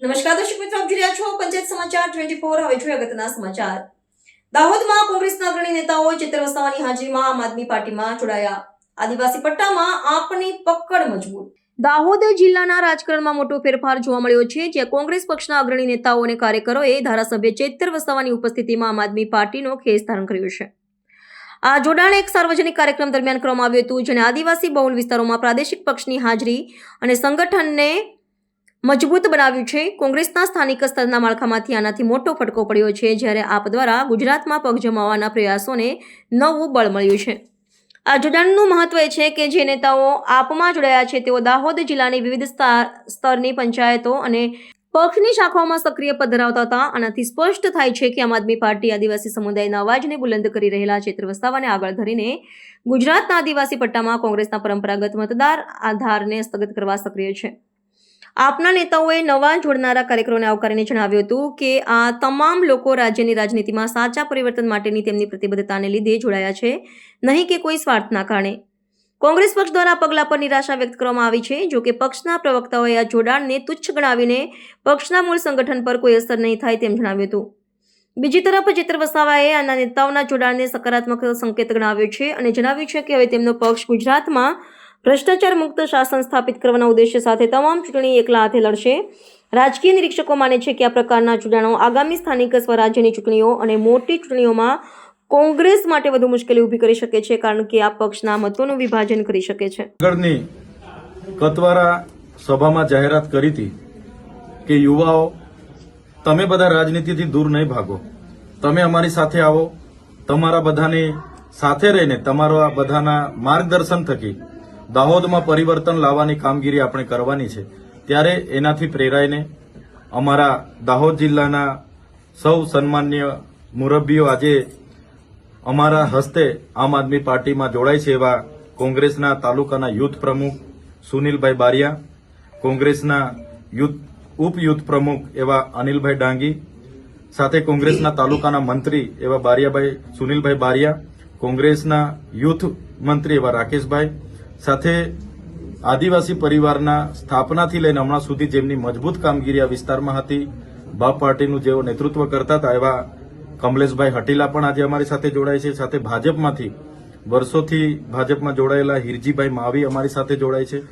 નમસ્કાર દર્શક મિત્રો, આપ જોઈ રહ્યા છો પંચાયત સમાચાર 24। હવે જોઈએ અગત્યના સમાચાર। દાહોદમાં કોંગ્રેસના અગ્રણી નેતાઓ ચેતર વસાવાની હાજરીમાં આમ આદમી પાર્ટીમાં જોડાયા। આદિવાસી પટ્ટામાં આપની પકડ મજબૂત। દાહોદ જિલ્લાના રાજકારણમાં મોટો ફેરફાર જોવા મળ્યો છે, જ્યાં કોંગ્રેસ પક્ષના અગ્રણી નેતાઓ અને કાર્યકરોએ ધારાસભ્ય ચેતર વસાવાની ઉપસ્થિતિમાં આમ આદમી પાર્ટીનો ખેસ ધારણ કર્યો છે। આ જોડાણ એક સાર્વજનિક કાર્યક્રમ દરમિયાન કરવામાં આવ્યું હતું, જેને આદિવાસી બહુલ વિસ્તારોમાં પ્રાદેશિક પક્ષની હાજરી અને સંગઠનને મજબૂત બનાવ્યું છે। કોંગ્રેસના સ્થાનિક સ્તરના માળખામાંથી આનાથી મોટો ફટકો પડ્યો છે, જ્યારે આપ દ્વારા ગુજરાતમાં પગ જમાવવાના પ્રયાસોને નવું બળ મળ્યું છે। આ જોડાણનું મહત્વ એ છે કે જે નેતાઓ આપમાં જોડાયા છે તેઓ દાહોદ જિલ્લાની વિવિધ સ્તરની પંચાયતો અને પક્ષની શાખાઓમાં સક્રિય પદ ધરાવતા હતા। આનાથી સ્પષ્ટ થાય છે કે આમ આદમી પાર્ટી આદિવાસી સમુદાયના અવાજને બુલંદ કરી રહેલા ચેતર વસાવાને આગળ ધરીને ગુજરાતના આદિવાસી પટ્ટામાં કોંગ્રેસના પરંપરાગત મતદાર આધારને હસ્તગત કરવા સક્રિય છે। આપના નેતાઓએ નવા જોડનારા કાર્યકરોને આવકારીને જણાવ્યું હતું કે આ તમામ લોકો રાજ્યની રાજનીતિમાં સાચા પરિવર્તન માટેની તેમની પ્રતિબદ્ધતાને લીધે જોડાયા છે, નહીં કે કોઈ સ્વાર્થના કારણે। કોંગ્રેસ પક્ષ દ્વારા આ પગલા પર નિરાશા વ્યક્ત કરવામાં આવી છે। જો કે પક્ષના પ્રવક્તાઓએ આ જોડાણને તુચ્છ ગણાવીને પક્ષના મૂળ સંગઠન પર કોઈ અસર નહીં થાય તેમ જણાવ્યું હતું। બીજી તરફ ચેતર વસાવાએ આના નેતાઓના જોડાણને સકારાત્મક સંકેત ગણાવ્યો છે અને જણાવ્યું છે કે હવે તેમનો પક્ષ ગુજરાતમાં ભ્રષ્ટાચાર મુક્ત શાસન સ્થાપિત કરવાના ઉદ્દેશ્ય સાથે તમામ ચૂંટણી એકલા હાથે લડશે। રાજકીય નિરીક્ષકો માને છે કે આ પ્રકારના જોડાણો આગામી સ્થાનિક સ્વરાજ્યની ચૂંટણીઓ અને મોટી ચૂંટણીઓમાં કોંગ્રેસ માટે વધુ મુશ્કેલી ઊભી કરી શકે છે, કારણ કે આ પક્ષના મતોનું વિભાજન કરી શકે છે। આગળની કતવારા સભામાં જાહેરાત કરી હતી કે યુવાઓ તમે બધા રાજનીતિથી દૂર નહીં ભાગો, તમે અમારી સાથે આવો, તમારા બધાની સાથે રહીને તમારો આ બધાના માર્ગદર્શન થકી દાહોદમાં પરિવર્તન લાવવાની કામગીરી આપણે કરવાની છે। ત્યારે એનાથી પ્રેરાઈને અમારા દાહોદ જિલ્લાના સૌ સન્માનીય મુરબ્બીઓ આજે અમારા હસ્તે આમ આદમી પાર્ટીમાં જોડાય છે એવા કોંગ્રેસના તાલુકાના યુથ પ્રમુખ સુનિલભાઈ બારિયા, કોંગ્રેસના ઉપ યુથ પ્રમુખ એવા અનિલભાઈ ડાંગી, સાથે કોંગ્રેસના તાલુકાના મંત્રી એવા બારિયાભાઈ સુનિલભાઈ બારિયા, કોંગ્રેસના યુથ મંત્રી એવા રાકેશભાઈ, સાથે આદિવાસી પરિવારના સ્થાપનાથી લઈને હમણાં સુધી જેમની મજબૂત કામગીરી આ વિસ્તારમાં હતી, બાપ પાર્ટીનું જેઓ નેતૃત્વ કરતા હતા એવા કમલેશભાઈ હટીલા પણ આજે અમારી સાથે જોડાય છે। સાથે ભાજપમાંથી વર્ષોથી ભાજપમાં જોડાયેલા હિરજીભાઈ માવી અમારી સાથે જોડાય છે।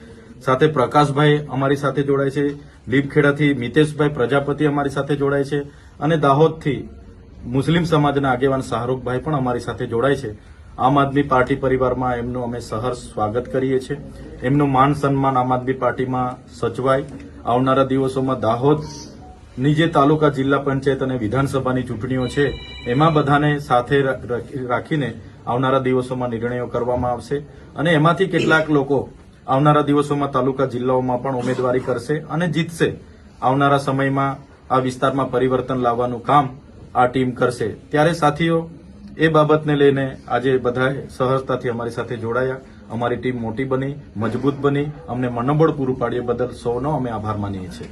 સાથે પ્રકાશભાઈ અમારી સાથે જોડાય છે। લીમખેડાથી મિતેશભાઈ પ્રજાપતિ અમારી સાથે જોડાય છે અને દાહોદથી મુસ્લિમ સમાજના આગેવાન શાહરૂખભાઈ પણ અમારી સાથે જોડાય છે। આમ આદમી પાર્ટી પરિવારમાં એમનું અમે સહર્ષ સ્વાગત કરીએ છીએ। એમનું માન સન્માન આમ આદમી પાર્ટીમાં સચવાય। આવનારા દિવસોમાં દાહોદની જે તાલુકા, જિલ્લા પંચાયત અને વિધાનસભાની ચૂંટણીઓ છે એમાં બધાને સાથે રાખીને આવનારા દિવસોમાં નિર્ણયો કરવામાં આવશે અને એમાંથી કેટલાક લોકો આવનારા દિવસોમાં તાલુકા, જિલ્લાઓમાં પણ ઉમેદવારી કરશે અને જીતશે। આવનારા સમયમાં આ વિસ્તારમાં પરિવર્તન લાવવાનું કામ આ ટીમ કરશે। ત્યારે સાથીઓ, એ બાબતને લઈને આજે બધા સહજતાથી અમારી સાથે જોડાયા। અમારી ટીમ મોટી બની, મજબૂત બની, અમને મનોબળ પૂરું પાડ્યું બદલ સૌનો અમે આભાર માનીએ છીએ।